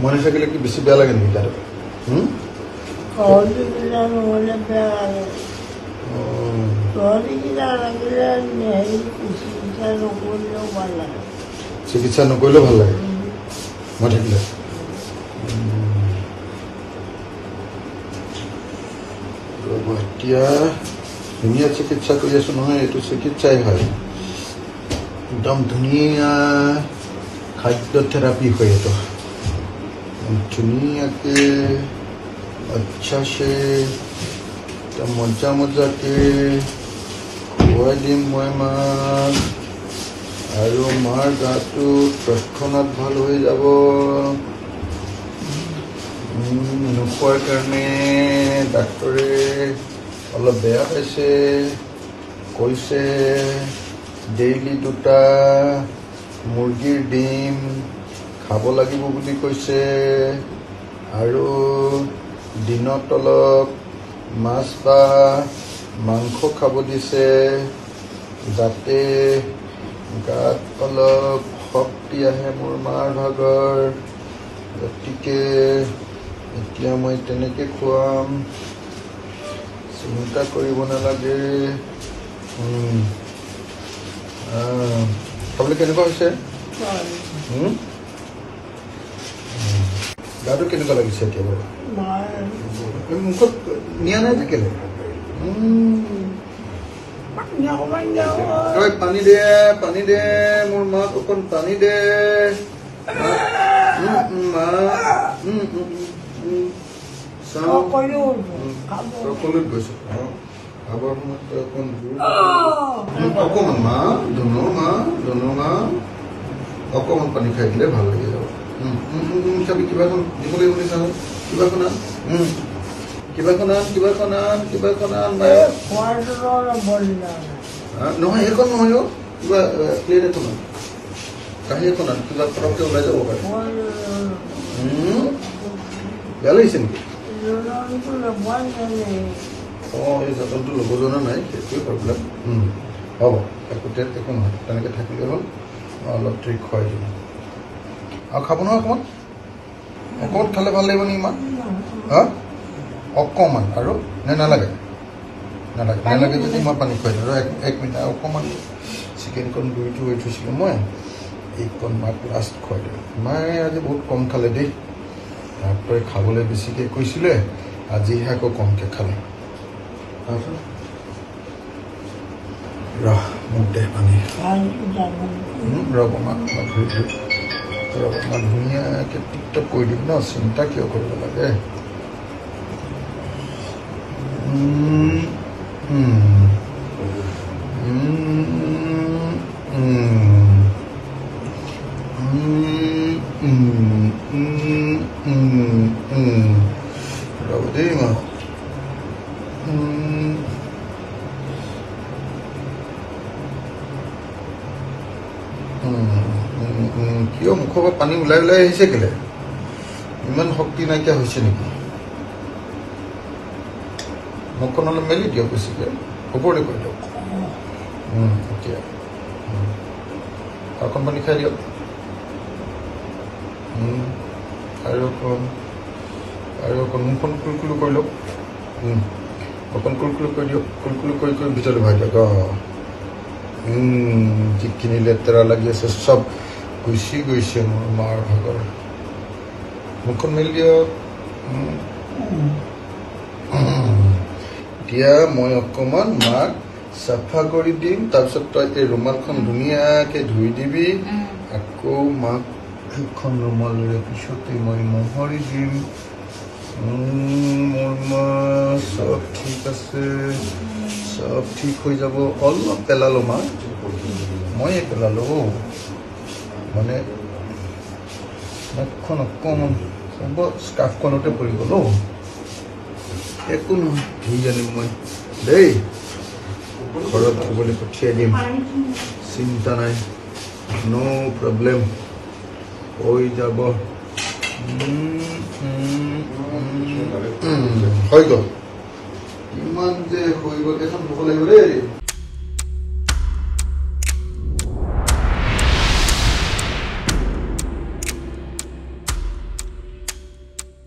মনে থাকিলে কি বেছি বেয়া লাগে নেকি তাত চিকিৎসা নকৰিলেও ভাল লাগে মই থাকিলে এতিয়া ধুনীয়া চিকিৎসা কৰি আছো নহয় এইটো চিকিৎসাই হয় একদম ধুনীয়া খাদ্য থেৰাপি হয় এইটো ধুনীয়াকে আচ্ছা সে মজা মজাকে খুৱাই দিম মই মাক আৰু মাৰ গাটো তৎক্ষণাৎ ভাল হৈ যাব নোখোৱাৰ কাৰণে ডাক্তৰে অলপ বেয়া পাইছে কৈছে ডেইলি 2টা মুৰ্গীৰ ডিম খাব লাগিব বুলি কৈছে আৰু দিনত অলপ মাছ বা মাংস খাব দিছে যাতে গাত অলপ শক্তি আহে মোৰ মাৰ ভাগৰ গতিকে এতিয়া মই তেনেকে খুৱাম চিন্তা কৰিব নালাগে খাবলৈ কেনেকুৱা হৈছে গাটো কেনেকুৱা লাগিছে এতিয়া বাৰু মুখত নিয়া নাই থাকিলে পানী দে মোৰ মাক অকণ পানী দে সকলোত গৈছো খাবৰ সময়ত অকণমান মা ধুনু মা অকণমান পানী খাই দিলে ভাল লাগি যাব চাবি কিবাখন দিব লাগিব নি চাওঁ কিবাখন আন নহয় সেইখন নহয় কিবা প্লেট এখন আন কাঁহী এখন আন কিবা পটককৈ ওলাই যাব পাৰে বেয়া লাগিছে নেকি এই যতনটো ল'ব জনা নাই সেইটোৱে প্ৰব্লেম হ'ব একো নহয় তেনেকৈ থাকিলে হ'ল অলপ ট্ৰিক খুৱাই দিম আৰু খাব নহয় অকণমান খালে ভাল লাগিব নি ইমান হা অকণমান আৰু নালাগে যদি মই পানী খুৱাই দিওঁ আৰু 1 মিনিট অকণমান চিকেনকণ গুড়ি থৈ থৈছিলোঁ মই এইকণ মাক লাষ্ট খুৱাই দিওঁ মায়ে আজি বহুত কম খালে দেই তাৰোপৰি খাবলৈ বেছিকৈ কৈছিলে আজিহে আকৌ কমকৈ খালে ৰহ মোক দে পানী ৰ'ব মাক ধুনীয়াকৈ টিপটপ কৰি দিম ন চিন্তা কিয় কৰিব লাগে ৰ'ব দেই মা কিয় মুখৰ পৰা পানী ওলাই ওলাই আহিছে কেলে ইমান শক্তি নাইকিয়া হৈছে নেকি মুখখন অলপ মেলি দিয়ক বেছিকৈ ওপৰলৈ কৰি দিয়ক এতিয়া অকণ পানী খাই দিয়ক আৰু অকণ মুখখন কুলকুলো কৰি লওক অকণ কুলকুলো কৰি দিয়ক কুলকুলো কৰি কৰি ভিতৰলৈ ভৰাই দিয়ক যিখিনি লেতেৰা লাগি আছে চব গুচি গৈছে মোৰ মাৰ ভাগৰ মুখখন মেলি দিয়ক এতিয়া মই অকণমান মাক চাফা কৰি দিম তাৰপিছত তই এই ৰুমালখন ধুনীয়াকৈ ধুই দিবি আকৌ মাক সেইখন ৰুমালেৰে পিছতে মই মোহাৰি দিম মোৰ মা চব ঠিক আছে চব ঠিক হৈ যাব অলপ পেলালোঁ মা ময়ে পেলালোঁ মানে মুখখন অকণমান হ'ব স্কাৰ্ফখনতে পৰি গ'ল একো নহয় ধুই আনিম মই দেই ঘৰত ধুবলৈ পঠিয়াই দিম চিন্তা নাই ন' প্ৰব্লেম হৈ যাব হৈ গ'ল ইমান যে হৈ গ'ল এখন ধুব লাগিব দেই